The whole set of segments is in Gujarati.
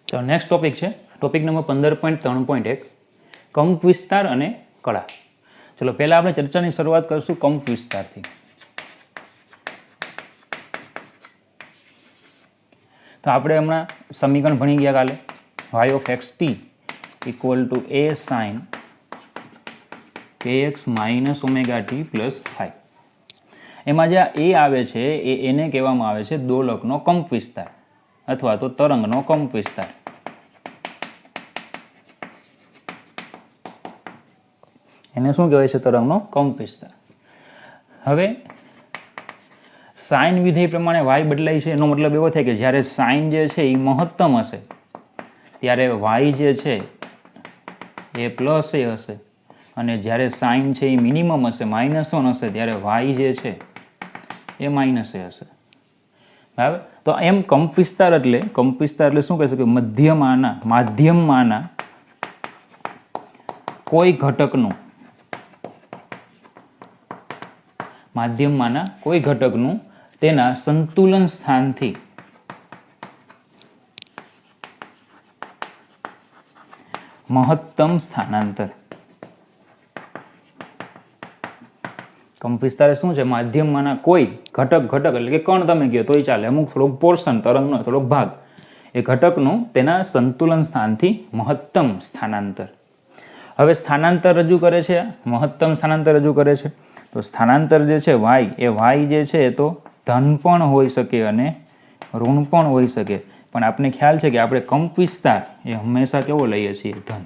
તો નેક્સ્ટ ટોપિક છે ટોપિક નંબર 15.3.1 કંપ વિસ્તાર અને કળા. ચલો પહેલાં આપણે ચર્ચાની શરૂઆત કરીશું કંપ વિસ્તારથી. તો આપણે હમણાં સમીકરણ ભણી ગયા કાલે y of xt equal to a sin kx minus omega t plus phi. એમાં જે a આવે છે એને કહેવામાં આવે છે દોલકનો કંપ વિસ્તાર અથવા તો તરંગનો કંપ વિસ્તાર. એને શું કહેવાય છે? તરંગનો કંપ વિસ્તાર. હવે સાઇન વિધેય પ્રમાણે y બદલાય છે. એનો મતલબ એવો થાય કે જ્યારે સાઇન જે છે એ મહત્તમ હશે ત્યારે y જે છે એ પ્લસ એ હશે, અને જ્યારે સાઇન છે એ મિનિમમ હશે -1 હશે ત્યારે y જે છે એ માઇનસ એ હશે. બરાબર. તો એમ કંપ વિસ્તાર એટલે શું કહે છે કે માધ્યમમાંના કોઈ ઘટકનું તેના સંતુલન સ્થાનથી મહત્તમ સ્થાનાંતર. કંપ વિસ્તાર શું છે? માધ્યમમાંના કોઈ ઘટક એટલે કે કણ તમે કહો તોય ચાલે, અમુક થોડોક પોર્શન તરંગનો થોડોક ભાગ, એ ઘટકનું તેના સંતુલન સ્થાનથી મહત્તમ સ્થાનાંતર. હવે સ્થાનાંતર રજૂ કરે છે, મહત્તમ સ્થાનાંતર રજૂ કરે છે. તો સ્થાનાંતર જે છે y જે છે એ તો ધન પણ હોઈ શકે અને ઋણ પણ હોઈ શકે, પણ આપણે ખ્યાલ છે કે આપણે કંપ વિસ્તાર એ હંમેશા કેવો લઈએ છીએ? ધન.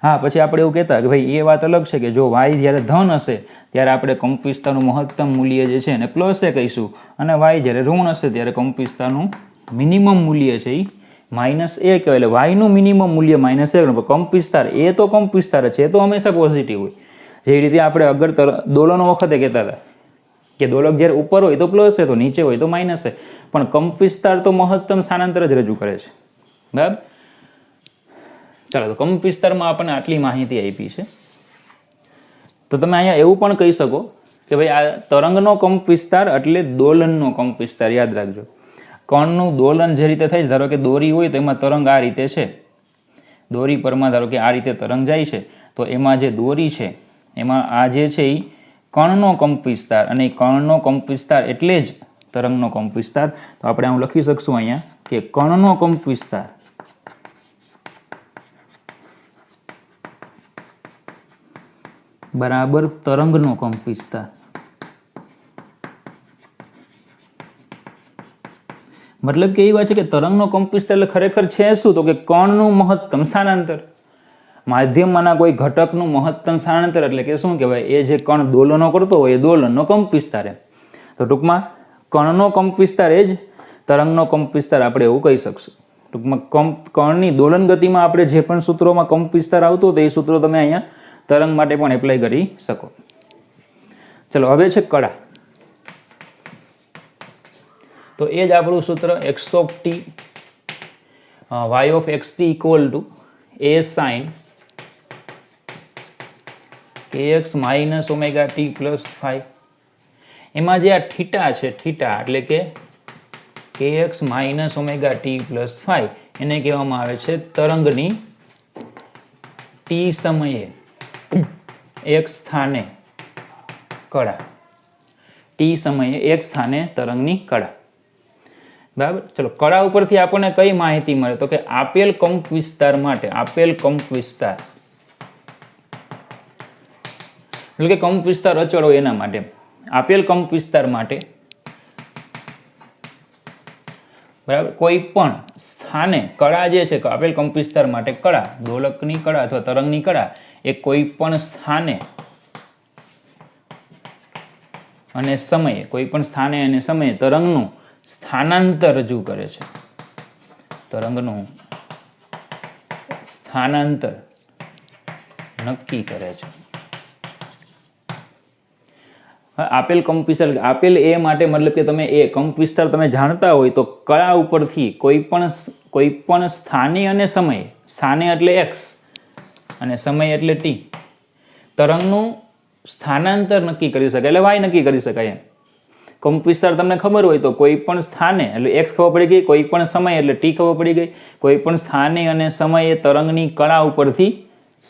હા, પછી આપણે એવું કહેતા કે ભાઈ એ વાત અલગ છે કે જો y જ્યારે ધન હશે ત્યારે આપણે કંપ વિસ્તારનું મહત્તમ મૂલ્ય જે છે એને પ્લસ એ કહીશું, અને y જ્યારે ઋણ હશે ત્યારે કંપ વિસ્તારનું મિનિમમ મૂલ્ય છે એ -a કહેવાય. એટલે yનું મિનિમમ મૂલ્ય -a. કંપ વિસ્તાર એ તો કંપ વિસ્તાર છે, એ તો હંમેશા પોઝિટિવ હોય. જે રીતે આપણે અગર દોલનો વખતે કહેતા હતા કે દોલક જ્યારે ઉપર હોય તો પ્લસ છે, તો નીચે હોય તો માઇનસ છે, પણ કંપ વિસ્તાર તો મહત્તમ સ્થાનાંતર જ રજૂ કરે છે. બરાબર. ચાલો, તો કંપ વિસ્તારમાં આપણને આટલી માહિતી આપી છે. તો તમે અહીંયા એવું પણ કહી શકો કે ભાઈ આ તરંગનો કંપ વિસ્તાર એટલે દોલનનો કંપ વિસ્તાર. યાદ રાખજો, કણનું દોલન જે રીતે થાય છે, ધારો કે દોરી હોય તો એમાં તરંગ આ રીતે છે, દોરી પરમાં ધારો કે આ રીતે તરંગ જાય છે, તો એમાં જે દોરી છે એમાં આ જે છે એ કણનો કંપ વિસ્તાર, અને કણનો કંપ વિસ્તાર એટલે જ તરંગનો કંપ વિસ્તાર. તો આપણે આમ લખી શકશું અહીંયા કે કણનો કંપ વિસ્તાર બરાબર તરંગનો કંપ વિસ્તાર. મતલબ કે એવી વાત છે કે તરંગનો કંપ વિસ્તાર એટલે ખરેખર છે શું? તો કે કણનું મહત્તમ સ્થાનાંતર. માધ્યમમાંના કોઈ ઘટકનું મહત્તમ સ્થાનાંતર એટલે કે શું કહેવાય? એ જે કણ દોલનો કરતો હોય એ દોલનનો કંપ વિસ્તાર. તો ટૂંકમાં કણનો કંપ વિસ્તાર એ જ તરંગનો કંપ વિસ્તાર, આપણે એવું કહી શકશું. ટૂંકમાં કણની દોલન ગતિમાં આપણે જે પણ સૂત્રોમાં કંપ વિસ્તાર આવતો હતો એ સૂત્રો તમે અહીંયા તરંગ માટે પણ એપ્લાય કરી શકો. ચલો, હવે છે કળા. તો એ જ આપણું સૂત્ર x of t y of xt equal to a sin kx minus omega t plus phi. એમાં જે આ થીટા છે, થીટા એટલે કે kx minus omega t plus phi, એને કહેવામાં આવે છે તરંગની t સમયે એક સ્થાને કળા. t સમયે એક સ્થાને તરંગની કળા. બરાબર. ચલો, કળા ઉપરથી આપણને કઈ માહિતી મળે? તો કે આપેલ કંપ વિસ્તાર માટે, આપેલ કંપ વિસ્તાર એટલે કે કંપ વિસ્તાર અચળ હોય એના માટે, આપેલ કંપ વિસ્તાર માટે બરાબર કોઈ પણ સ્થાને કળા જે છે, આપેલ કંપ વિસ્તાર માટે કળા, દોલકની કળા અથવા તરંગની કળા એ કોઈ પણ સ્થાને અને સમયે, કોઈ પણ સ્થાને અને સમયે તરંગનું સ્થાનાંતર રજૂ કરે છે. તરંગનું સ્થાનાંતર નક્કી કરે છે. આપેલ કંપ વિસ્તાર, આપેલ એ માટે મતલબ કે તમે એ કંપ વિસ્તાર તમે જાણતા હોય તો કળા ઉપરથી કોઈ પણ સ્થાને અને સમયે, સ્થાને એટલે x અને સમય એટલે t, તરંગનું સ્થાનાંતર નક્કી કરી શકાય, એટલે y નક્કી કરી શકાય એમ. કંપ વિસ્તાર તમને ખબર હોય તો કોઈ પણ સ્થાને એટલે x ખબર પડી ગઈ, કોઈ પણ સમય એટલે t ખબર પડી ગઈ, કોઈ પણ સ્થાને અને સમયે તરંગની કળા ઉપરથી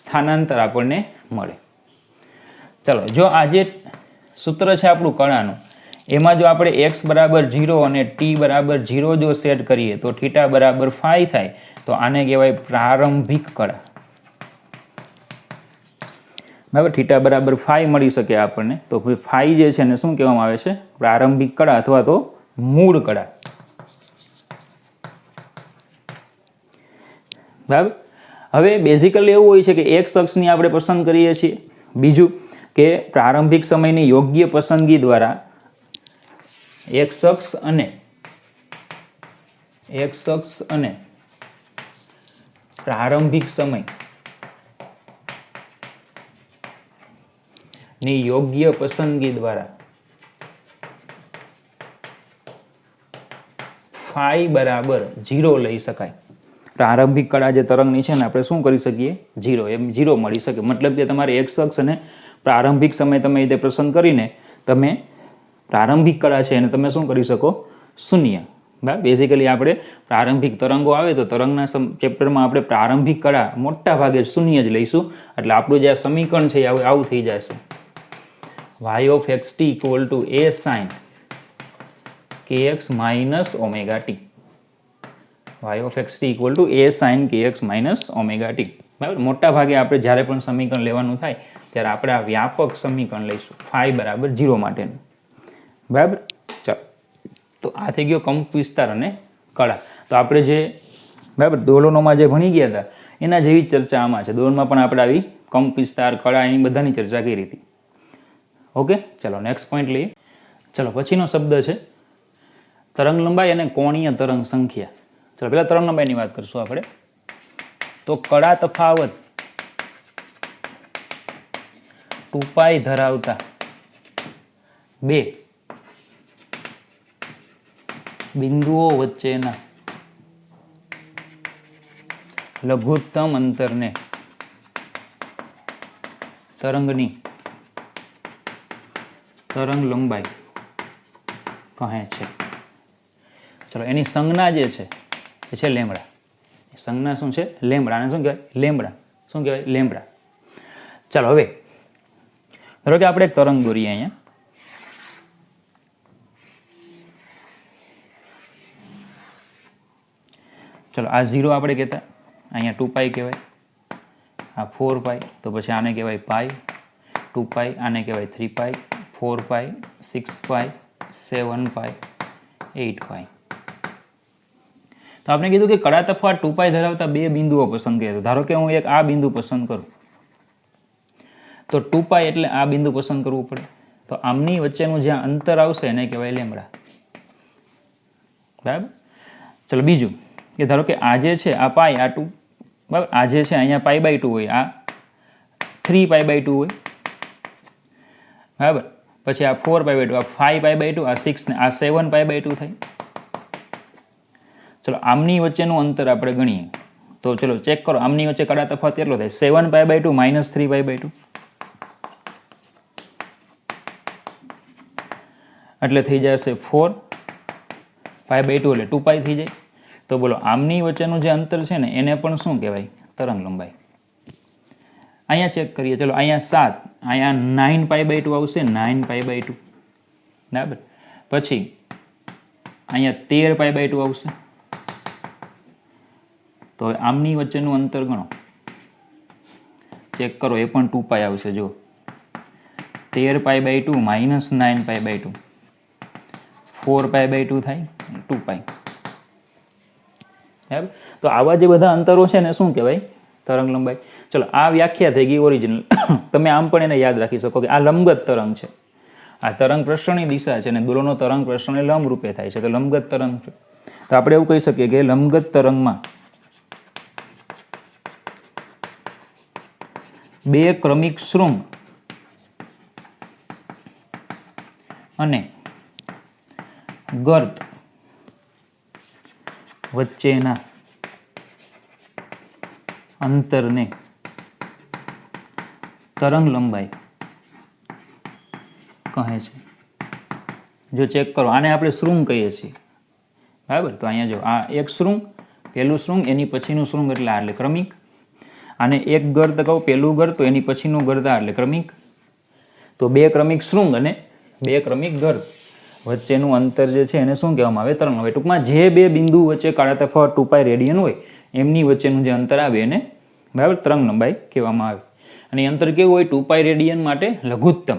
સ્થાનાંતર આપણને મળે. ચલો, જો આ જે સૂત્ર છે આપણું કળાનું, એમાં જો આપણે x બરાબર 0 અને t બરાબર 0 જો સેટ કરીએ તો થીટા બરાબર ફાઈ થાય, તો આને કહેવાય પ્રારંભિક કળા. બરાબર, થીટા બરાબર ફાઈ મળી શકે આપણને, તો ફાઈ જે છે એને શું કહેવામાં આવે છે? પ્રારંભિક કળા અથવા તો મૂળ કળા. બરાબર. હવે બેઝિકલી એવું હોય છે કે x અક્ષની આપણે પસંદ કરીએ છીએ. બીજું કે પ્રારંભિક સમયની યોગ્ય પસંદગી દ્વારા x અક્ષ અને પ્રારંભિક સમય ની યોગ્ય પસંદગી દ્વારા ફાઈ બરાબર 0 લઈ શકાય. પ્રારંભિક કળા જે તરંગની છે ને આપણે શું કરી શકીએ? 0, એમ 0 મળી શકે. મતલબ કે તમારે x અક્ષ અને પ્રારંભિક સમય તમે રીતે પસંદ કરીને તમે પ્રારંભિક કળા છે એને તમે શું કરી શકો? શૂન્ય. બરાબર. બેઝિકલી આપણે પ્રારંભિક તરંગો આવે તો તરંગના ચેપ્ટરમાં આપણે પ્રારંભિક કળા મોટા ભાગે શૂન્ય જ લઈશું. એટલે આપણું જે આ સમીકરણ છે એ આવું થઈ જશે. y of xt equal to a sin kx minus omega t. y of xt equal to a sin kx minus omega t. બરાબર. મોટા ભાગે આપણે જ્યારે પણ સમીકરણ લેવાનું થાય ત્યારે આપણે આ વ્યાપક સમીકરણ લઈશું ફાઈ બરાબર 0 માટેનું. બરાબર. ચાલો, તો આ થઈ ગયો કંપ વિસ્તાર અને કળા. તો આપણે જે બરાબર દોલનોમાં જે ભણી ગયા હતા એના જેવી ચર્ચા આમાં છે. દોલનમાં પણ આપણે આવી કંપ વિસ્તાર, કળા એની બધાની ચર્ચા કરી હતી. ઓકે, ચલો નેક્સ્ટ પોઈન્ટ લઈએ. ચલો, પછીનો શબ્દ છે તરંગ લંબાઈ અને કોણીય તરંગ સંખ્યા. ચલો, પહેલા તરંગ લંબાઈની વાત કરશું આપણે. તો કળા તફાવત 2π ધરાવતા બે બિંદુઓ વચ્ચેના લઘુત્તમ અંતરને તરંગની તરંગ લંબાઈ કહે છે. ચલો, એની સંજ્ઞા જે છે એ છે લેમ્બડા. સંજ્ઞા શું છે? લેમ્બડા. અને શું કહેવાય? લેમ્બડા. શું કહેવાય? લેમ્બડા. ચાલો, હવે ધારો કે આપણે એક તરંગ દોરીએ અહીંયા. ચલો, આ 0 આપણે કહેતા, અહીંયા 2π કહેવાય, આ 4π, તો પછી આને કહેવાય પાઈ. 2π આને કહેવાય 3π, 4π, 6π, 7π, 8π. તો આપણે કીધું કે કળા તફાવત 2π ધરાવતા બે બિંદુઓ પસંદ કરીએ. ધારો કે હું એક આ બિંદુ પસંદ કરું તો 2π એટલે આ બિંદુ પસંદ કરવું પડે. તો આમની વચ્ચેનું જ્યાં અંતર આવશે એને કહેવાય લેમ્બડા. બરાબર. ચલો, બીજું કે ધારો કે આ જે છે આ પાઈ, આ 2, બરાબર, આ જે છે અહીંયા π/2 હોય, આ 3π/2 હોય. બરાબર. પછી આ 4π/2, આ 5π/2, આ 6 ને આ 7π/2 થાય. ચલો, આમની વચ્ચેનું અંતર આપણે ગણીએ તો ચલો ચેક કરો, આમની વચ્ચે કળા તફાવત કેટલો થાય? 7π/2 minus 3π/2 એટલે થઈ જશે 4π/2 એટલે 2π થઈ જાય. તો બોલો, આમની વચ્ચેનું જે અંતર છે ને એને પણ શું કહેવાય? તરંગ લંબાઈ. અહીંયા ચેક કરીએ. ચલો, અહીંયા 7, અહીંયા 9π/2 આવશે, 9π/2. બરાબર. પછી અહીંયા 13π/2 આવશે. તો હવે આમની વચ્ચેનું અંતર ગણો, ચેક કરો, એ પણ 2π આવશે. જો 13π/2 minus 9π/2, 4π/2 થાય, 2π. બરાબર. તો આવા જે બધા અંતરો છે ને શું કહેવાય? તરંગ લંબાઈ. ચલો, આ વ્યાખ્યા થઈ ગઈ ઓરિજિનલ. તમે આમ પણ એને યાદ રાખી શકો કે આ લંબગત તરંગ છે. આ તરંગ પ્રસરણની દિશા છે અને દોલનો તરંગ પ્રસરણને લંબ રૂપે થાય છે, તો લંબગત તરંગ છે. તો આપણે એવું કહી શકીએ કે લંબગત તરંગમાં બે ક્રમિક શૃંગ અને ગર્ત વચ્ચેના અંતરને તરંગ લંબાઈ કહે છે. જો ચેક કરો, આને આપણે શૃંગ કહીએ છીએ, બરાબર. તો અહીંયા જો આ એક શૃંગ, પહેલું શૃંગ, એની પછીનું શૃંગ એટલે આ, એટલે ક્રમિક. આને એક ગર્ત કહું, પહેલું ગર્ત, તો એની પછીનું ગર્ત એટલે ક્રમિક. તો બે ક્રમિક શૃંગ અને બે ક્રમિક ગર્ત વચ્ચેનું અંતર જે છે એને શું કહેવામાં આવે? તરંગ લંબાઈ. ટૂંકમાં જે બે બિંદુ વચ્ચે કાળા તફાવત 2π રેડિયન હોય એમની વચ્ચેનું જે અંતર આવે એને, બરાબર, તરંગ લંબાઈ કહેવામાં આવે. અને એ અંતર કેવું હોય? 2π રેડિયન માટે લઘુત્તમ,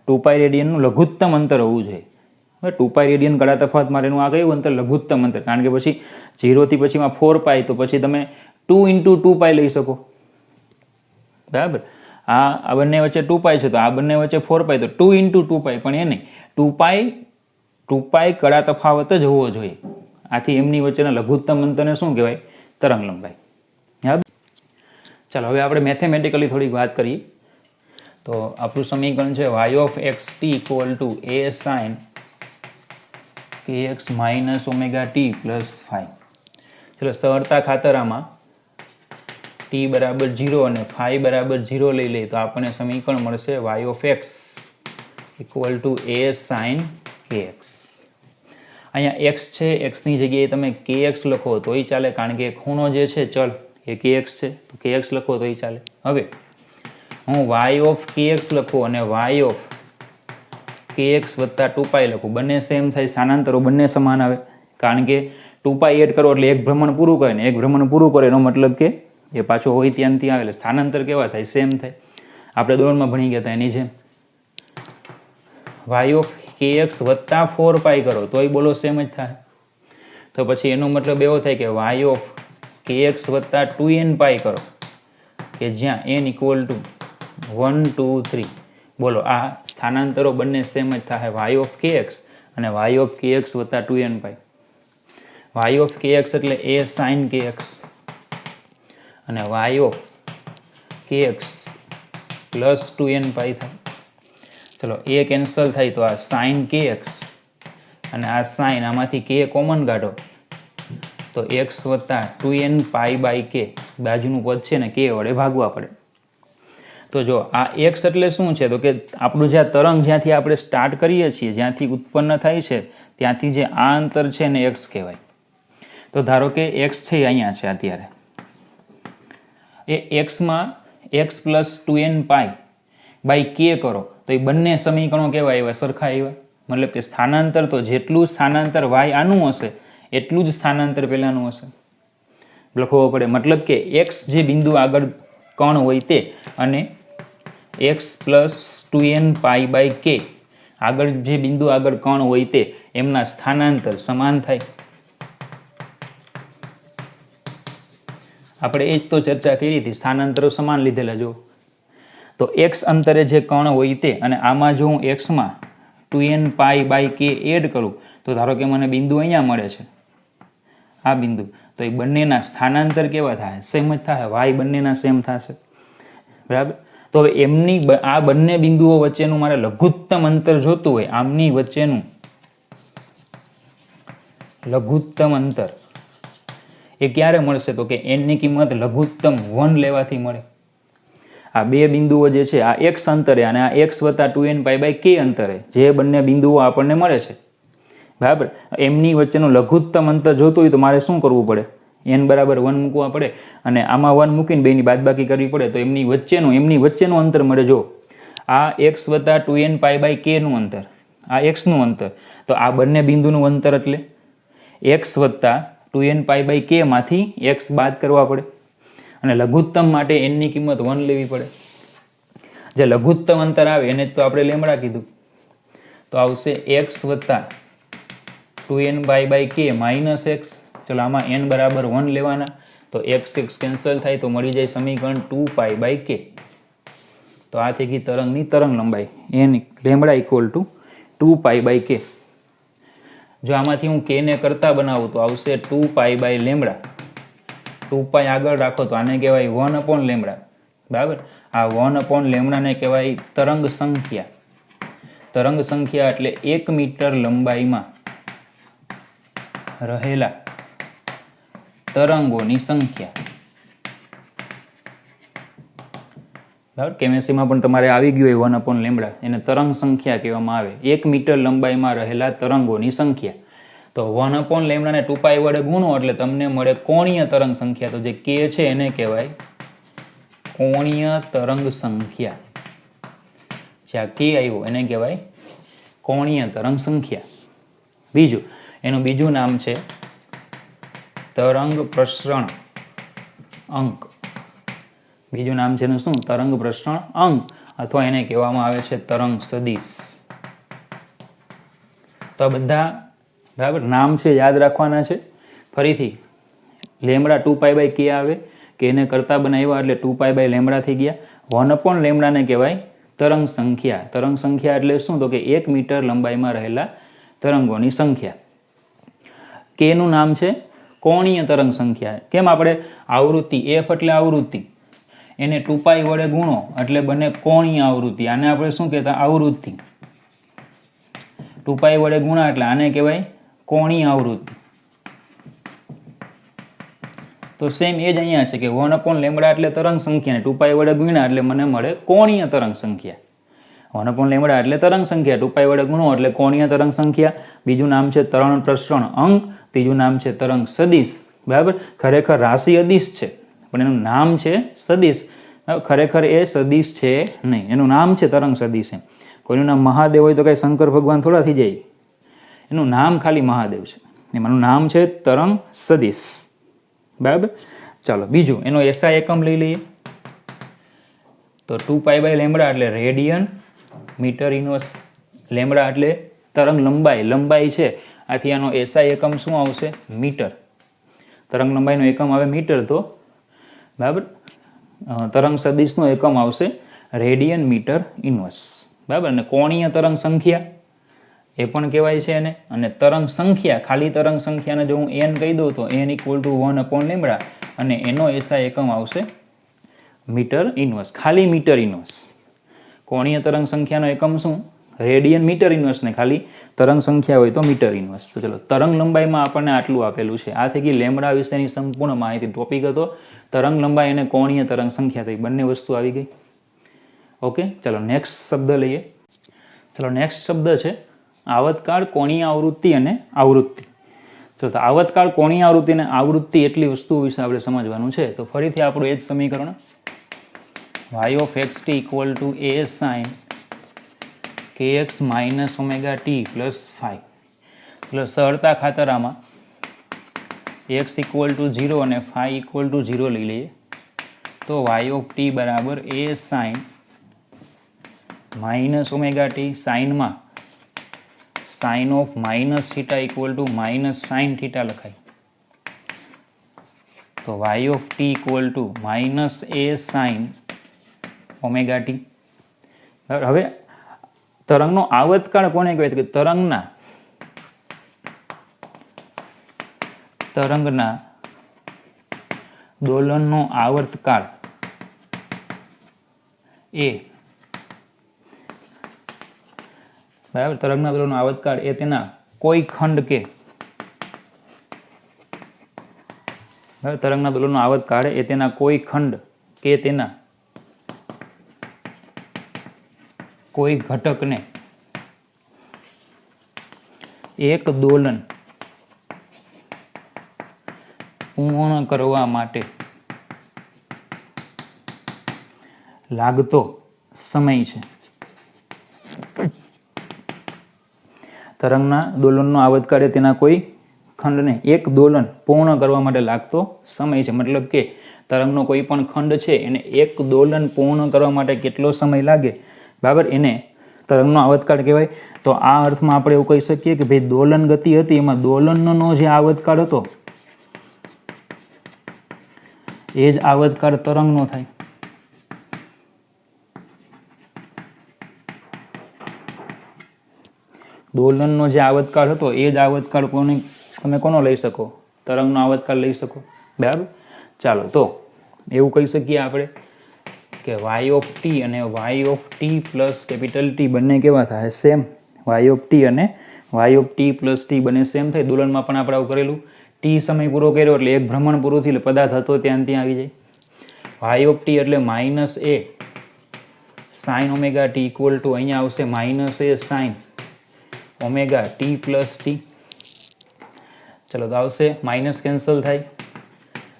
2π રેડિયનનું લઘુત્તમ અંતર હોવું જોઈએ. હવે 2π રેડિયન કાળા તફાવત માટેનું આ કયું અંતર? લઘુત્તમ અંતર. કારણ કે પછી 0 થી પછીમાં 4π, તો પછી તમે 2 × 2π લઈ શકો, બરાબર. આ બંને વચ્ચે 2π છે તો આ બંને વચ્ચે 4π, તો 2 × 2π. પણ એ નહીં, 2π કળા તફાવત જ હોવો જોઈએ. આથી એમની વચ્ચેના લઘુત્તમ અંતરને શું કહેવાય? તરંગ લંબાઈ. બરાબર. ચાલો હવે આપણે મેથેમેટિકલી થોડીક વાત કરીએ. તો આપણું સમીકરણ છે y of xt = a sin kx - ωt + phi. ચલો સરળતા ખાતર આમાં t બરાબર 0 અને phi બરાબર 0 લઈ લઈએ તો આપણને સમીકરણ મળશે y of x = a sin kx. અહીંયા x છે, xની જગ્યાએ તમે kx લખો તોય ચાલે, કારણ કે ખૂણો જે છે ચલ એ kx છે, તો kx લખો તોય ચાલે. હવે હું y of kx લખું અને y of kx + 2π લખું, બંને સેમ થાય, સ્થાનાંતરો બંને સમાન આવે. કારણ કે 2π એડ કરો એટલે એક ભ્રમણ પૂરું કરે ને એક ભ્રમણ પૂરું કરે એનો મતલબ કે એ પાછો હોય ત્યાં આવે, એટલે સ્થાનાંતર કેવા થાય? સેમ થાય. આપણે દોડમાં ભણી ગયા હતા એની જેમ. y of kx + 4π કરો તોય બોલો સેમ જ થાય. તો પછી એનો મતલબ એવો થાય કે y of kx + 2nπ કરો, કે જ્યાં n = 1 2 3. બોલો આ સ્થાનાંતરો બંને સેમ જ થાય, y of kx અને y of kx + 2nπ. y of kx એટલે a sin kx અને y of kx + 2nπ થાય. ચલો એ કેન્સલ થાય તો આ sin kx અને આ sin, આમાંથી k કોમન કાઢો તો x + 2nπ/k, બાજુનું પદ છે ને k વડે ભાગવા પડે. તો જો આ x એટલે શું છે? તો કે આપણું જે તરંગ જ્યાંથી આપણે સ્ટાર્ટ કરીએ છીએ, જ્યાંથી ઉત્પન્ન થાય છે ત્યાંથી જે આ અંતર છે ને x કહેવાય. તો ધારો કે x છે અહીંયા છે અત્યારે, એ xમાં x + 2nπ/k કરો તો એ બંને સમીકરણો કેવા આવ્યા? સરખા આવ્યા. મતલબ કે સ્થાનાંતર તો જેટલું સ્થાનાંતર y આનું હશે એટલું જ સ્થાનાંતર પેલાનું હશે, લખવો પડે. મતલબ કે x જે બિંદુ આગળ કણ હોય તે અને x + 2nπ/k આગળ જે બિંદુ આગળ કણ હોય તે એમના સ્થાનાંતર સમાન થાય. આપણે એ જ તો ચર્ચા કરી હતી, સ્થાનાંતરો સમાન લીધેલા. જો તો x અંતરે જે કણ હોય તે, અને આમાં જો હું xમાં 2nπ/k એડ કરું તો ધારો કે મને બિંદુ અહીંયા મળે છે, આ બિંદુ, તો એ બંનેના સ્થાનાંતર કેવા થાય? સેમ જ થાય, y બંનેના સેમ થશે, બરાબર. તો હવે એમની આ બંને બિંદુઓ વચ્ચેનું મારે લઘુત્તમ અંતર જોતું હોય, આમની વચ્ચેનું લઘુત્તમ અંતર એ ક્યારે મળશે? તો કે n ની કિંમત લઘુત્તમ 1 લેવાથી મળે. આ બે બિંદુઓ જે છે આ x અંતરે અને આ x + 2nπ/k અંતરે જે બંને બિંદુઓ આપણને મળે છે, બરાબર, એમની વચ્ચેનું લઘુત્તમ અંતર જોતું હોય તો મારે શું કરવું પડે? n = 1 મૂકવા પડે અને આમાં 1 મૂકીને બેની બાદબાકી કરવી પડે તો એમની વચ્ચેનું અંતર મળે. જો આ x + 2nπ/k નું અંતર, આ x નું અંતર, તો આ બંને બિંદુનું અંતર એટલે x + 2nπ/k માંથી x બાદ કરવા પડે અને લઘુત્તમ માટે n ની કિંમત 1 લેવી પડે. જે લઘુત્તમ અંતર આવે એને જ તો આપણે લેમડા કીધું. તો આવશે x + 2nπ/k - x. ચલો આમાં n = 1 લેવાના, તો x કેન્સલ થાય તો મળી જાય સમીકરણ 2π/k. તો આ થઈ ગઈ તરંગની તરંગ લંબાઈ, λ = 2π/k. જો આમાંથી હું k ને કરતા બનાવું તો આવશે 2π/λ. 2π આગળ રાખો તો આને કહેવાય 1/λ, બરાબર. આ 1/λ ને કહેવાય તરંગ સંખ્યા. તરંગ સંખ્યા એટલે 1 મીટર લંબાઈમાં રહેલા તરંગોની સંખ્યા, બરાબર. કેમેસ્ટ્રીમાં પણ તમારે આવી ગયું હોય 1/λ, એને તરંગ સંખ્યા કહેવામાં આવે. 1 મીટર લંબાઈમાં રહેલા તરંગોની સંખ્યા. તો 1/λ ને 2π વડે ગુણો એટલે તમને મળે કોણીય તરંગ સંખ્યા. તો જે k છે એને કહેવાય કોણીય તરંગ સંખ્યા. જ્યાં k આવ્યો એને કહેવાય કોણીય તરંગ સંખ્યા. બીજું, એનું બીજું નામ છે તરંગ પ્રસરણ અંક. બીજું નામ છે એનું શું? તરંગ પ્રસરણ અંક, અથવા એને કહેવામાં આવે છે તરંગ સદિશ. તો બધા બરાબર નામ છે, યાદ રાખવાના છે. ફરીથી લેમડા 2π/k આવે કે એને કરતા બનાવ્યા એટલે 2π/λ થઈ ગયા. 1/λ ને કહેવાય તરંગ સંખ્યા. તરંગ સંખ્યા એટલે શું? તો કે 1 મીટર લંબાઈમાં રહેલા તરંગોની સંખ્યા. k નું નામ છે કોણીય તરંગ સંખ્યા. કેમ? આપણે આવૃત્તિ, f એટલે આવૃત્તિ, એને 2π વડે ગુણો એટલે બને કોણીય આવૃત્તિ. આને આપણે શું કહેતા? આવૃત્તિ. 2π વડે ગુણા એટલે આને કહેવાય કોણીય આવૃત્તિ. તો સેમ એ જ અહીંયા છે કે 1/λ એટલે તરંગ સંખ્યા ને 2π વડે ગુણ્યા એટલે મને મળે કોણીય તરંગ સંખ્યા. 1/λ એટલે તરંગ સંખ્યા, 2π વડે ગુણો એટલે કોણીય તરંગ સંખ્યા. બીજું નામ છે તરંગ પ્રસરણ અંક, ત્રીજું નામ છે તરંગ સદિશ. બરાબર. ખરેખર રાશિ અદિશ છે પણ એનું નામ છે સદિશ. ખરેખર એ સદિશ છે નહીં, એનું નામ છે તરંગ સદિશ. કોઈનું નામ મહાદેવ હોય તો કઈ શંકર ભગવાન થોડા થઈ જાય. એનું નામ ખાલી મહાદેવ છે, એનું નામ છે તરંગ સદિશ. બરાબર. ચાલો બીજું, એનો એસઆઈ એકમ લઈ લઈએ. તો 2π/λ એટલે રેડિયન મીટર ઇન્વર્સ. લેમડા એટલે તરંગ લંબાઈ, લંબાઈ છે. આથી આનો એસઆઈ એકમ શું આવશે? મીટર. તરંગ લંબાઈનો એકમ આવે મીટર. તો બરાબર તરંગ સદિશનો એકમ આવશે રેડિયન મીટર ઇન્વર્સ. બરાબર. અને કોણીય તરંગ સંખ્યા એ પણ કહેવાય છે એને. અને તરંગ સંખ્યા, ખાલી તરંગ સંખ્યાને જો હું n કહી દઉં તો n = 1/λ અને એનો એસઆઈ એકમ આવશે મીટર ઇન્વર્સ, ખાલી મીટર ઇન્વર્સ. કોણીય તરંગ સંખ્યાનો એકમ શું? રેડિયન મીટર ઇન્વર્સ, ને ખાલી તરંગ સંખ્યા હોય તો મીટર ઇન્વર્સ. તો ચલો, તરંગ લંબાઈમાં આપણને આટલું આપેલું છે. આ થઈ ગઈ લેમડા વિશેની સંપૂર્ણ માહિતી. ટોપિક હતો તરંગ લંબાઈ અને કોણીય તરંગ સંખ્યા. થઈ બંને વસ્તુ આવી ગઈ. ઓકે, ચલો નેક્સ્ટ શબ્દ લઈએ. ચલો નેક્સ્ટ શબ્દ છે આવતકાળ, કોણીય આવૃત્તિ અને આવૃત્તિ. તો આવતકાળ, કોણીય આવૃત્તિ અને આવૃત્તિ એટલી વસ્તુઓ વિશે આપણે સમજવાનું છે. તો ફરીથી આપણું એ જ સમીકરણ y of xt = a sin kx - ωt + phi. એટલે સરળતા ખાતર આમાં x = 0 અને phi = 0 લઈ લઈએ. તો y of t બરાબર a sin -ωt, સાઇનમાં sin of -θ = -sin θ લખાય. તો y of t = -a sin ωt. હવે તરંગનો આવતકાળ કોને કહેવાય? કે તરંગના દોલનનો આવર્તકાળ એ બરાબર. તરંગના દોલનનો આવર્તકાળ એ તેના કોઈ ખંડ કે બરાબર. તરંગના દોલનનો આવર્તકાળ એ તેના કોઈ ખંડ કે તેના કોઈ ઘટકને એક દોલન પૂર્ણ કરવા માટે લાગતો સમય છે. તરંગના દોલનનો આવતકાળ એ તેના કોઈ ખંડને એક દોલન પૂર્ણ કરવા માટે લાગતો સમય છે. મતલબ કે તરંગનો કોઈ પણ ખંડ છે એને એક દોલન પૂર્ણ કરવા માટે કેટલો સમય લાગે, બરાબર, એને તરંગનો આવતકાળ કહેવાય. તો આ અર્થમાં આપણે એવું કહી શકીએ કે ભાઈ દોલન ગતિ હતી, એમાં દોલનનો જે આવતકાળ હતો એ જ આવતકાળ તરંગનો થાય. દોલનનો જે આવતકાળ હતો એ જ આવતકાળ તમે કોનો લઈ શકો? તરંગનો આવતકાળ લઈ શકો. બરાબર. ચાલો, તો એવું કહી શકીએ આપણે કે y of t અને y of t plus T બંને કેવા થાય? સેમ. y of t અને y of t plus t બંને સેમ થાય. દોલનમાં પણ આપણે આવું કરેલું. t સમય પૂરો કર્યો એટલે એક ભ્રમણ પૂરું થયું એટલે પદાર્થ હતો ત્યાં આવી જાય. y of t એટલે -a sine omega t equal to અહીંયા આવશે minus a sine omega t plus t. ચલો તો આવશે માઇનસ કેન્સલ થાય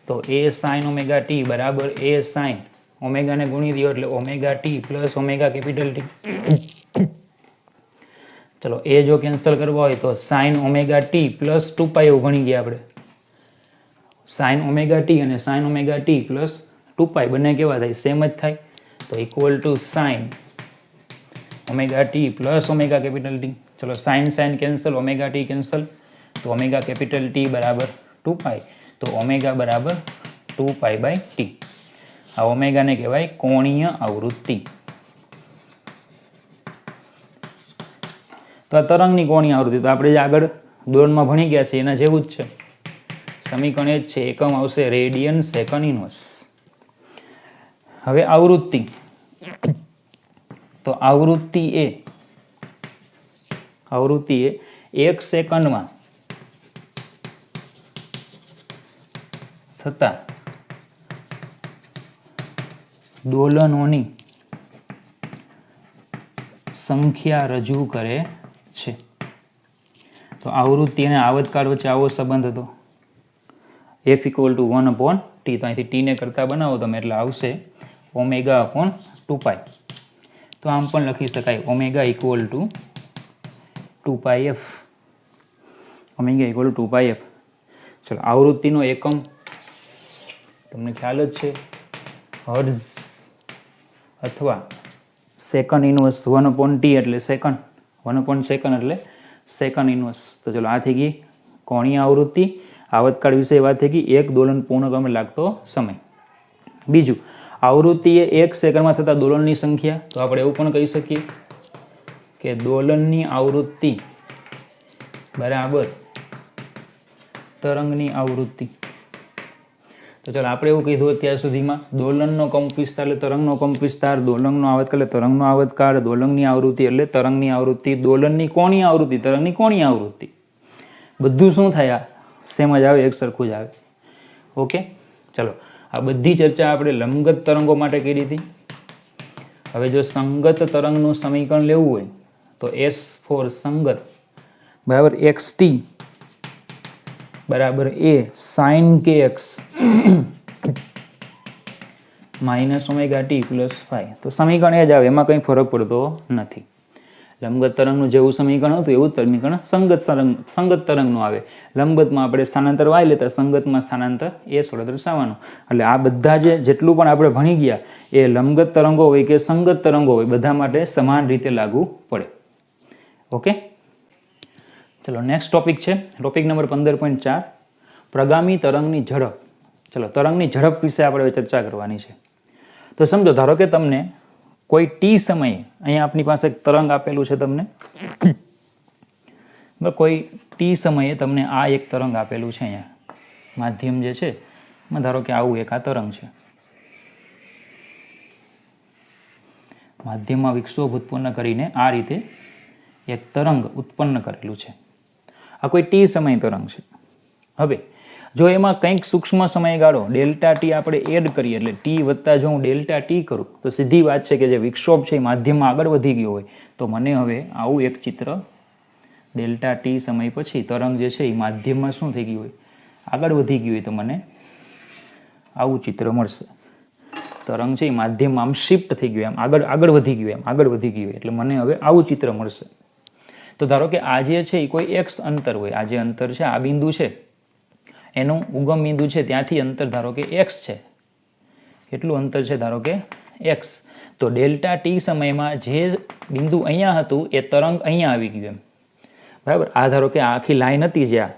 તો એ સાઇન ઓમેગા ટી બરાબર એ સાઇન ઓમેગાને ગુણી દો એટલે omega t plus omega capital t. ચલો એ જો કેન્સલ કરવા હોય તો સાઇન ઓમેગા ટી પ્લસ 2π એવું ભણી ગયા આપણે. સાઇન ઓમેગા ટી અને સાઇન ઓમેગા ટી પ્લસ 2π બંને કેવા થાય? સેમ જ થાય. તો equal to sine omega t plus omega capital t. ચલો sine sine cancel, omega t cancel, તો ઓમેગા કેપિટલ ટી બરાબર 2π. તો ઓમેગા બરાબર 2π/t. આ ઓમેગાને કહેવાય કોણીય આવૃત્તિ. તો આ તરંગની કોણીય આવૃત્તિ તો આપણે જે આગળ દોડમાં ભણી ગયા છે એના જેવું જ છે. સમીકરણ એ જ છે. એકમ આવશે રેડિયન સેકન્ડ ઇનવર્સ. હવે આવૃત્તિ, તો આવૃત્તિ એ 1 સેકન્ડમાં થતા દોલનોની સંખ્યા રજૂ કરે છે. તો આવૃત્તિ અને આવર્તકાળ વચ્ચે આવો સંબંધ હતો, f = 1/t. તો અહીંથી t ને કરતા બનાવો તમે એટલે આવશે ω/2π. તો આમ પણ લખી શકાય omega equal to 2πf. Omega equal to 2πf. ચલો આવૃત્તિનો એકમ તમને ખ્યાલ જ છે, હર્ટ્ઝ અથવા સેકન્ડ ઇનવર્સ. 1/t એટલે સેકન્ડ, 1/સેકન્ડ એટલે સેકન્ડ ઇનવર્સ. તો ચલો આ થઈ ગઈ કોણીય આવૃત્તિ. આવર્તકાળ વિશે વાત થઈ ગઈ, એક દોલન પૂર્ણ કરવા લાગતો સમય. બીજું, આવૃત્તિ એ 1 સેકન્ડમાં થતા દોલનની સંખ્યા. તો આપણે એવું પણ કહી શકીએ કે દોલનની આવૃત્તિ બરાબર તરંગની આવૃત્તિ. તો ચાલો આપણે એવું કીધું અત્યાર સુધીમાં દોલનનો કંપવિસ્તાર એટલે તરંગનો કંપવિસ્તાર, દોલનનો આવર્તકાળ એટલે તરંગનો આવર્તકાળ, દોલનની આવૃત્તિ એટલે તરંગની આવૃત્તિ, દોલનની કોણીય આવૃત્તિ તરંગની કોણીય આવૃત્તિ. બધું શું થાય? સેમ જ આવે, એક સરખું જ આવે. ઓકે, ચલો આ બધી ચર્ચા આપણે લંબગત તરંગો માટે કરી હતી. હવે જો સંગત તરંગનું સમીકરણ લેવું હોય તો S ફોર સંગત બરાબર xt બરાબર a sin kx minus omega t plus 5. તો સમીકરણ એ જ આવે, એમાં કંઈ ફરક પડતો નથી. લંબગત તરંગનું જેવું સમીકરણ હતું એવું જ સમીકરણ સંગત તરંગનું આવે. લંબગતમાં આપણે સ્થાનાંતર y લેતા, સંગતમાં સ્થાનાંતર s વડે દર્શાવવાનું. એટલે આ બધા જેટલું પણ આપણે ભણી ગયા એ લંબગત તરંગો હોય કે સંગત તરંગો હોય બધા માટે સમાન રીતે લાગુ પડે. ઓકે, ચલો નેક્સ્ટ ટોપિક છે ટોપિક નંબર 15.4 પ્રગામી તરંગની ઝડપ. ચલો તરંગની ઝડપ વિશે આપણે ચર્ચા કરવાની છે. તો સમજો, ધારો કે તમને કોઈ ટી સમયે અહીંયા આપણી પાસે એક તરંગ આપેલું છે તમને, કોઈ ટી સમયે તમને આ એક તરંગ આપેલું છે. અહીંયા માધ્યમ જે છે એમાં ધારો કે આવું એક આ તરંગ છે. માધ્યમમાં વિક્ષોભ ઉત્પન્ન કરીને આ રીતે એક તરંગ ઉત્પન્ન કરેલું છે. આ કોઈ ટી સમય તરંગ છે. હવે જો એમાં કંઈક સૂક્ષ્મ સમયગાળો ડેલ્ટા ટી આપણે એડ કરીએ એટલે ટી વત્તા જો હું ડેલ્ટા ટી કરું તો સીધી વાત છે કે જે વિક્ષોભ છે એ માધ્યમમાં આગળ વધી ગયો હોય તો મને હવે આવું એક ચિત્ર ડેલ્ટા ટી સમય પછી તરંગ જે છે એ માધ્યમમાં શું થઈ ગયું હોય? આગળ વધી ગયું હોય તો મને આવું ચિત્ર મળશે. તરંગ છે એ માધ્યમમાં આમ શિફ્ટ થઈ ગયું, એમ આગળ વધી ગયું એટલે મને હવે આવું ચિત્ર મળશે. તો ધારો કે આ જે છે એ કોઈ x અંતર હોય, આ જે અંતર છે આ બિંદુ છે એનું ઉગમ બિંદુ છે ત્યાંથી અંતર ધારો કે x છે. કેટલું અંતર છે? ધારો કે x. તો ડેલ્ટા ટી સમયમાં જે બિંદુ અહીંયા હતું એ તરંગ અહીંયા આવી ગયું એમ, બરાબર. આ ધારો કે આખી લાઈન હતી જે આ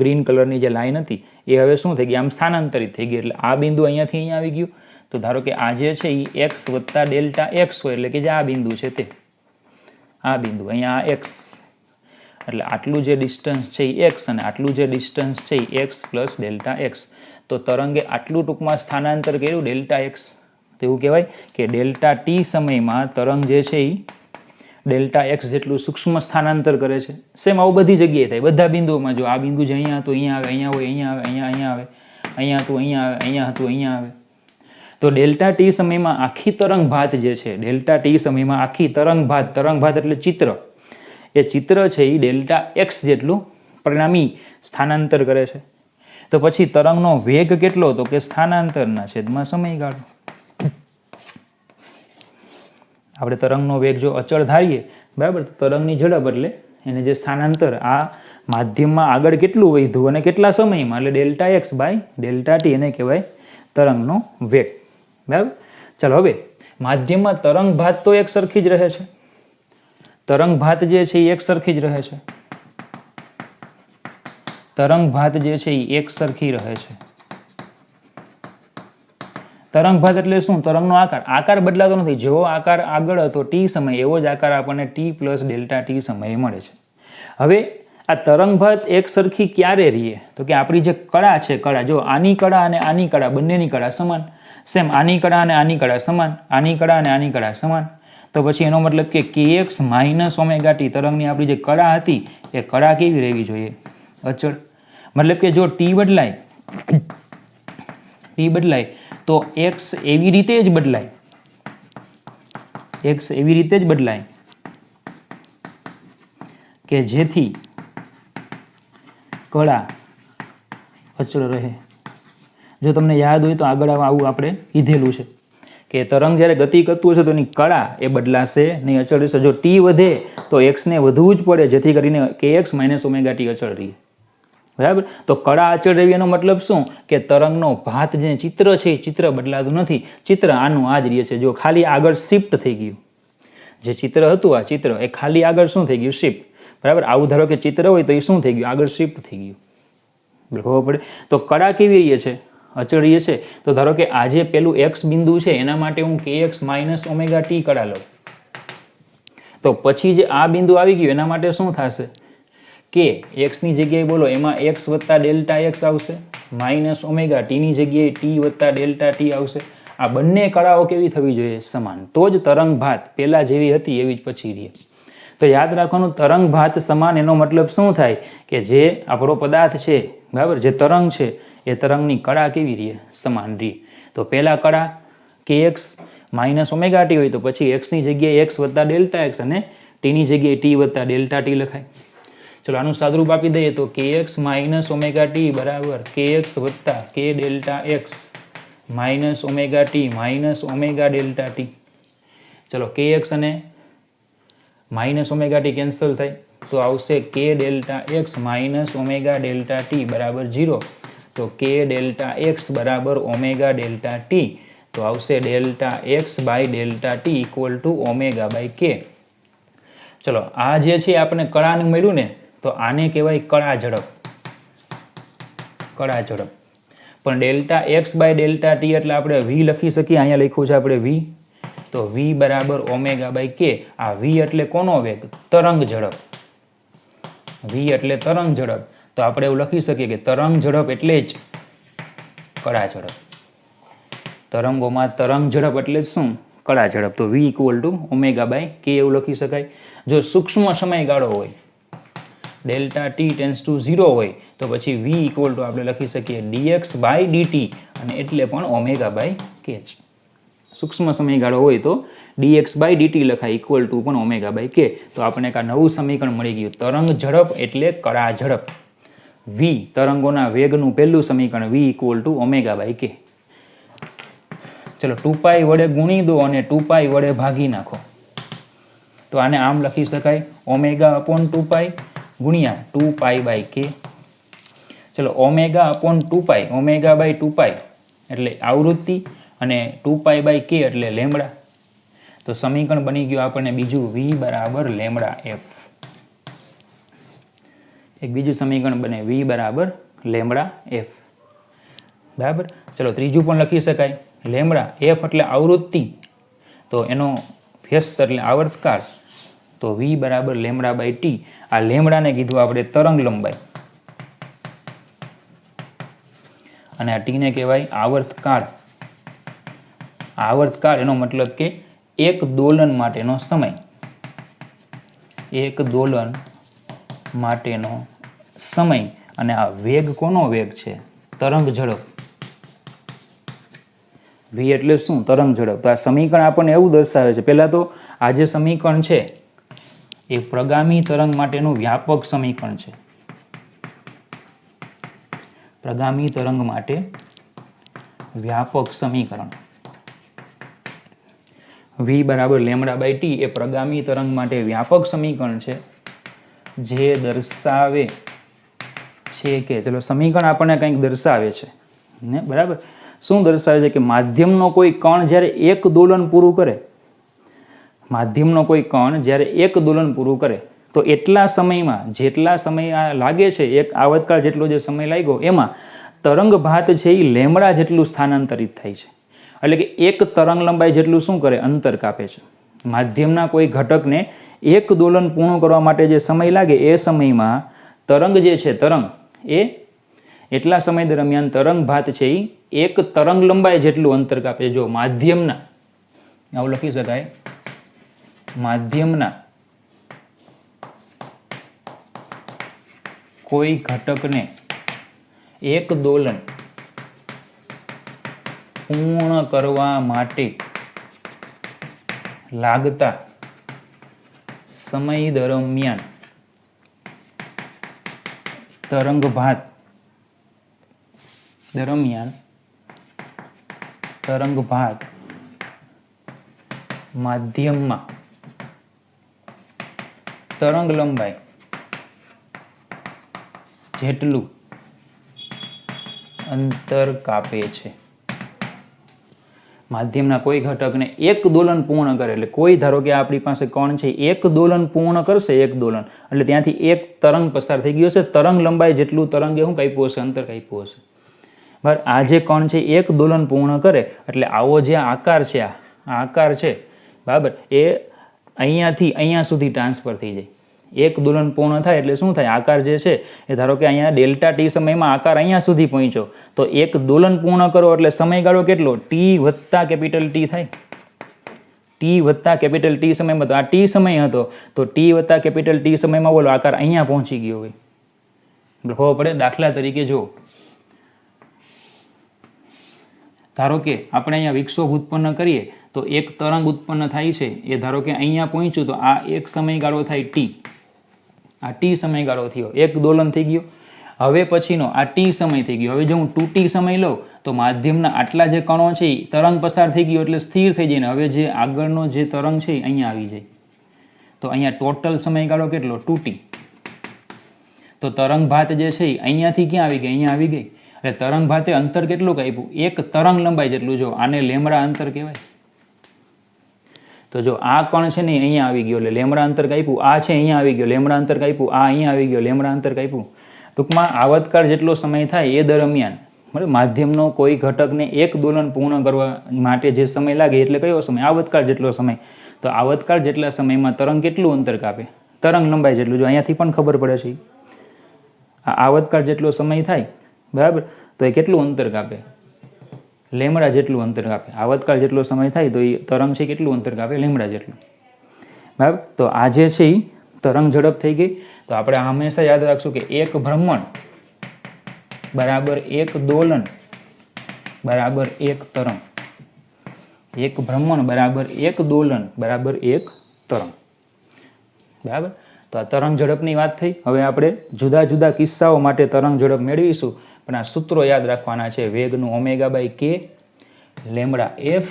ગ્રીન કલરની જે લાઈન હતી એ હવે શું થઈ ગઈ? આમ સ્થાનાંતરિત થઈ ગઈ. એટલે આ બિંદુ અહીંયાથી અહીંયા આવી ગયું. તો ધારો કે આ જે છે એ x વત્તા ડેલ્ટા x હોય એટલે કે જે આ બિંદુ છે તે આ બિંદુ અહીંયા આ x, એટલે આટલું જે ડિસ્ટન્સ છે એ x અને આટલું જે ડિસ્ટન્સ છે એ x પ્લસ ડેલ્ટા x. તો તરંગે આટલું ટૂંકમાં સ્થાનાંતર કર્યું ડેલ્ટા x. તો એવું કહેવાય કે ડેલ્ટા ટી સમયમાં તરંગ જે છે એ ડેલ્ટા x જેટલું સૂક્ષ્મ સ્થાનાંતર કરે છે. સેમ આવું બધી જગ્યાએ થાય, બધા બિંદુઓમાં. જો આ બિંદુ જે અહીંયા હતું અહીંયા આવે, અહીંયા હોય, અહીંયા આવે, અહીંયા આવે, અહીંયા હતું અહીંયા આવે, અહીંયા હતું અહીંયા આવે. તો ડેલ્ટા ટી સમયમાં આખી તરંગ ભાત જે છે, ડેલ્ટા ટી સમયમાં આખી તરંગ ભાત એટલે ચિત્ર, એ ચિત્ર છે એ ડેલ્ટા એક્સ જેટલું પરિણામી સ્થાનાંતર કરે છે. તો પછી તરંગનો વેગ કેટલો? તો કે સ્થાનાંતરના છેદમાં સમયગાળો. આપણે તરંગનો વેગ જો અચળ ધારીએ, બરાબર, તો તરંગની ઝડપ એટલે એને જે સ્થાનાંતર આ માધ્યમમાં આગળ કેટલું વધ્યું અને કેટલા સમયમાં, એટલે delta x by delta t, એને કહેવાય તરંગનો વેગ. બરાબર. ચાલો, હવે માધ્યમમાં તરંગ ભાત તો એક સરખી જ રહે છે. તરંગ ભાત જે છે એ એક સરખી જ રહે છે. તરંગ ભાત જે છે એ એક સરખી રહે છે. તરંગ ભાત એટલે શું? તરંગનો આકાર બદલાતો નથી. જેવો આકાર આગળ હતો ટી સમય, એવો જ આકાર આપણને ટી પ્લસ ડેલ્ટા ટી સમયે મળે છે. હવે આ તરંગ ભાત એક સરખી ક્યારે રહીએ? તો કે આપણી જે કળા છે, કળા જો આની કળા અને આની કળા બંનેની કળા સમાન, સેમ આની કળા અને આની કળા સમાન, આની કળા અને આની કળા સમાન, તો પછી એનો મતલબ કે kx માઇનસ ઓમેગા ટી તરંગની આપણી જે કળા હતી એ કળા કેવી રહેવી જોઈએ? અચળ. મતલબ કે જો ટી બદલાય તો x એવી રીતે જ બદલાય, x એવી રીતે જ બદલાય કે જેથી કળા અચળ રહે. જો તમને યાદ હોય તો આગળ આવું આપણે કીધેલું છે કે તરંગ જ્યારે ગતિ કરતું હશે તો એની કળા એ બદલાશે નહીં, અચળ રહેશે. જો ટી વધે તો એક્સને વધવું જ પડે જેથી કરીને kx માઇનસ ઓમેગા ટી અચળ રહે. બરાબર. તો કળા અચળ રહેવી એનો મતલબ શું? કે તરંગનો ભાત જે ચિત્ર છે એ ચિત્ર બદલાતું નથી. ચિત્ર આનું આ જ રહે છે. જો ખાલી આગળ શિફ્ટ થઈ ગયું, જે ચિત્ર હતું આ ચિત્ર એ ખાલી આગળ શું થઈ ગયું? શિફ્ટ. બરાબર. આવું ધારો કે ચિત્ર હોય તો એ શું થઈ ગયું? આગળ શિફ્ટ થઈ ગયું. ખબર પડે. તો કળા કેવી રહે છે? અચળ રહે છે. તો ધારો કે આ જે પેલું એક્સ બિંદુ છે એના માટે હું kx માઇનસ ઓમેગા ટી કળા લઉં, તો પછી જે આ બિંદુ આવી ગયું એના માટે શું થશે? કે એક્સની જગ્યાએ બોલો એમાં એક્સ વત્તા ડેલ્ટા એક્સ આવશે, માઇનસ ઓમેગા ટીની જગ્યાએ ટી વત્તા ડેલ્ટા ટી આવશે. આ બંને કળાઓ કેવી થવી જોઈએ? સમાન. તો જ તરંગ ભાત પહેલા જેવી હતી એવી જ પછી રહે. તો યાદ રાખવાનું, તરંગ ભાત સમાન એનો મતલબ શું થાય? કે જે આપણો પદાર્થ છે, બરાબર, જે તરંગ છે એ તરંગની કળા કેવી રહે? સમાન રહે. તો પહેલા કળા kx માઇનસ ઓમેગા ટી હોય તો પછી એક્સની જગ્યાએ એક્સ વત્તા ડેલ્ટા એક્સ અને ટીની જગ્યાએ ટી વત્તા ડેલ્ટા ટી લખાય. ચલો આનું સાદુરૂપ આપી દઈએ તો kx માઇનસ ઓમેગા ટી બરાબર kx વત્તા k delta x minus omega t minus omega delta t. ચલો kx અને માઇનસ ઓમેગા ટી કેન્સલ થાય તો આવશે k delta x minus omega delta t બરાબર 0. તો k ડેલ્ટા એક્સ બરાબર ઓમેગા ડેલ્ટા ટી, તો આવશે delta x by delta t equal to omega by k. ચલો આ જે છે આપણે કળાનું મળ્યું ને, તો આને કહેવાય કળા ઝડપ. કળા ઝડપ. પણ delta x by delta t એટલે આપણે v લખી શકીએ. અહીંયા લખ્યું છે આપણે v, તો v બરાબર ઓમેગા બાય કે. આ v એટલે કોનો વેગ? તરંગ ઝડપ. v એટલે તરંગ ઝડપ. તો આપણે એવું લખી શકીએ કે તરંગ ઝડપ એટલે જ કળા ઝડપ. તરંગોમાં તરંગ ઝડપ એટલે શું? કળા ઝડપ. તો v equal to omega by k એવું લખી શકાય. જો સૂક્ષ્મ સમયગાળો હોય, ડેલ્ટા ટી ટેન્સ ટુ 0 હોય, તો પછી v ઇક્વલ ટુ આપણે લખી શકીએ dx બાય dt, અને એટલે પણ ઓમેગા બાય કે જ. સૂક્ષ્મ સમયગાળો હોય તો dx બાય dt લખાય ઇક્વલ ટુ પણ ઓમેગા બાય કે. તો આપણે એક આ નવું સમીકરણ મળી ગયું. તરંગ ઝડપ એટલે કળા ઝડપ. v તરંગોના વેગનું પહેલું સમીકરણ v equal to omega by k. ચલો 2π વડે ગુણી દો અને 2π વડે ભાગી નાખો. તો આને આમ લખી શકાય ઓમેગા અપોન 2π ગુણ્યા 2π બાય કે. ચલો ઓમેગા અપોન 2π, ઓમેગા બાય 2π એટલે આવૃત્તિ અને 2π બાય કે એટલે લેમડા. તો સમીકરણ બની ગયું આપણને બીજું v બરાબર લેમડા એફ. એક બીજું સમીકરણ બને v બરાબર લેમડા એફ. બરાબર. ચલો ત્રીજું પણ લખી શકાય લેમડા એફ એટલે આવૃત્તિ, તો એનો વ્યસ્ત એટલે આવર્તકાળ, તો v બરાબર લેમડા બાય ટી. આ લેમડાને કીધું આપણે તરંગ લંબાઈ અને આ ટીને કહેવાય આવર્તકાળ. આવર્તકાળ એનો મતલબ કે એક દોલન માટેનો સમય. એક દોલન માટેનો સમય. અને આ વેગ કોનો વેગ છે? તરંગ ઝડપ. v એટલે શું? તરંગ ઝડપ. તો આ સમીકરણ આપણને એવું દર્શાવે છે. પહેલાં તો આ જે સમીકરણ છે એ પ્રગામી તરંગ માટેનું વ્યાપક સમીકરણ છે. પ્રગામી તરંગ માટે વ્યાપક સમીકરણ v બરાબર λ/t એ પ્રગામી તરંગ માટે વ્યાપક સમીકરણ છે જે દર્શાવે છે કે ચલો સમીકરણ આપણને કંઈક દર્શાવે છે ને, બરાબર. શું દર્શાવે છે? કે માધ્યમનો કોઈ કણ જ્યારે એક દોલન પૂરું કરે, માધ્યમનો કોઈ કણ જ્યારે એક દોલન પૂરું કરે તો એટલા સમયમાં જેટલા સમય લાગે છે, એક આવતકાળ જેટલો જે સમય લાગ્યો એમાં તરંગ ભાત છે એ લેમડા જેટલું સ્થાનાંતરિત થાય છે. એટલે કે એક તરંગ લંબાઈ જેટલું શું કરે? અંતર કાપે છે. માધ્યમના કોઈ ઘટકને એક દોલન પૂર્ણ કરવા માટે જે સમય લાગે એ સમયમાં તરંગ જે છે, તરંગ એ એટલા સમય દરમિયાન તરંગ ભાત છે એ એક તરંગ લંબાઈ જેટલું અંતર કાપે. જો માધ્યમના, આવું લખી શકાય, માધ્યમના કોઈ ઘટકને એક દોલન પૂર્ણ કરવા માટે લાગતા સમય દરમિયાન તરંગ ભાત માધ્યમમાં તરંગ લંબાઈ જેટલું અંતર કાપે છે. માધ્યમના કોઈ ઘટકને એક દોલન પૂર્ણ કરે, એટલે કોઈ ધારો કે આપણી પાસે કણ છે એક દોલન પૂર્ણ કરશે, એક દોલન એટલે ત્યાંથી એક તરંગ પસાર થઈ ગયો છે, તરંગ લંબાઈ જેટલું તરંગે શું કાપ્યું હશે? અંતર કાપ્યું હશે. બરાબર. આ જે કણ છે એક દોલન પૂર્ણ કરે એટલે આવો જે આકાર છે, આ આકાર છે, બરાબર, એ અહીંયાથી અહીંયા સુધી ટ્રાન્સફર થઈ જાય. એક દોલન પૂર્ણ થાય એટલે શું થાય? આકાર જે છે એ ધારો કે અહીંયા ડેલ્ટા ટી સમયમાં આકાર અહીંયા સુધી પહોંચ્યો તો એક દોલન પૂર્ણ કરો એટલે સમયગાળો કેટલો? ટી વત્તા કેપિટલ ટી થાય. ટી વત્તા કેપિટલ ટી સમયમાં તો આ ટી સમય હતો તો ટી વત્તા કેપિટલ ટી સમયમાં બોલો આકાર અહીંયા પહોંચી ગયો હોય. ખબર પડે? દાખલા તરીકે જો ધારો કે આપણે અહીંયા વિક્ષોભ ઉત્પન્ન કરીએ તો એક તરંગ ઉત્પન્ન થાય છે, એ ધારો કે અહીંયા પહોંચ્યું તો આ એક સમયગાળો થાય ટી. આ ટી સમયગાળો થયો, એક દોલન થઈ ગયું. હવે પછીનો આ ટી સમય થઈ ગયો. હવે જો હું 2t સમય લઉં તો માધ્યમના આટલા જે કણો છે એ તરંગ પસાર થઈ ગયો એટલે સ્થિર થઈ જાય ને હવે જે આગળનો જે તરંગ છે એ અહીંયા આવી જાય. તો અહીંયા ટોટલ સમયગાળો કેટલો? 2t. તો તરંગ ભાત જે છે એ અહીંયાથી ક્યાં આવી ગઈ? અહીંયા આવી ગઈ. એટલે તરંગ ભાતે અંતર કેટલું કાપ્યું? એક તરંગ લંબાઈ જેટલું. જો આને લેમડા અંતર કહેવાય. તો જો આ કણ છે ને અહીંયા આવી ગયો એટલે લેમડા અંતર કાપ્યું. આ છે અહીંયા આવી ગયો, લેમડા અંતર કાપ્યું. આ અહીંયા આવી ગયો, લેમડા અંતર કાપ્યું. ટૂંકમાં આવતકાળ જેટલો સમય થાય એ દરમિયાન બરાબર માધ્યમનો કોઈ ઘટકને એક દોલન પૂર્ણ કરવા માટે જે સમય લાગે એટલે કયો સમય? આવતકાળ જેટલો સમય. તો આવતકાળ જેટલા સમયમાં તરંગ કેટલું અંતર કાપે? તરંગ લંબાઈ જેટલું. જો અહીંયાથી પણ ખબર પડે છે આ આવતકાળ જેટલો સમય થાય, બરાબર, તો એ કેટલું અંતર કાપે? લેમડા જેટલું અંતર કાપે. આવતકાળ જેટલો સમય થાય તો એ તરંગ છે કેટલું અંતર કાપે? લેમડા જેટલું. બરાબર. તો આ જે છે એ તરંગ ઝડપ થઈ ગઈ. તો આપણે હંમેશા યાદ રાખશું કે એક ભ્રમણ બરાબર એક દોલન બરાબર એક તરંગ. એક ભ્રમણ બરાબર એક દોલન બરાબર એક તરંગ. બરાબર. તો આ તરંગ ઝડપની વાત થઈ. હવે આપણે જુદા જુદા કિસ્સાઓ માટે તરંગ ઝડપ મેળવીશું, પણ આ સૂત્રો યાદ રાખવાના છે. વેગનું ω/k, લેમડા f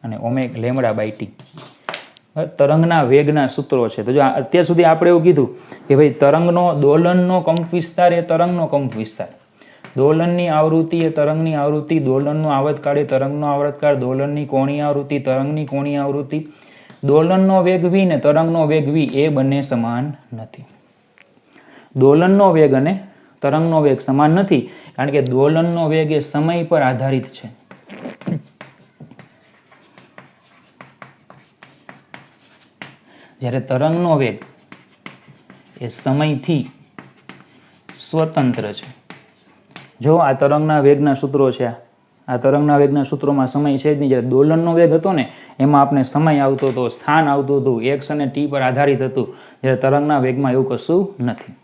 અને λ/t. તરંગના વેગના સૂત્રો છે. તો જો અત્યાર સુધી આપણે એવું કીધું કે ભાઈ તરંગનો દોલનનો કંપ વિસ્તાર એ તરંગનો કંપ વિસ્તાર, દોલનની આવૃત્તિ એ તરંગની આવૃત્તિ, દોલનનો આવતકાળ એ તરંગનો આવતકાળ, દોલનની કોણીય આવૃત્તિ તરંગની કોણીય આવૃત્તિ, દોલનનો વેગ v ને તરંગનો વેગ v એ બંને સમાન નથી. દોલનનો વેગ અને તરંગનો વેગ સમાન નથી કારણ કે દોલનનો વેગ એ સમય પર આધારિત છે. જ્યારે તરંગનો વેગ એ સમયથી સ્વતંત્ર છે. જો આ તરંગના વેગના સૂત્રો છે, આ તરંગના વેગના સૂત્રોમાં સમય છે જ નહીં. જ્યારે દોલનનો વેગ હતો ને એમાં આપણે સમય આવતો હતો, સ્થાન આવતું હતું, x અને t પર આધારિત હતું. જ્યારે તરંગના વેગમાં એવું કશું નથી.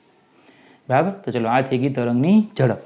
બરાબર. તો ચલો આ થઈ ગઈ તરંગની ઝડપ.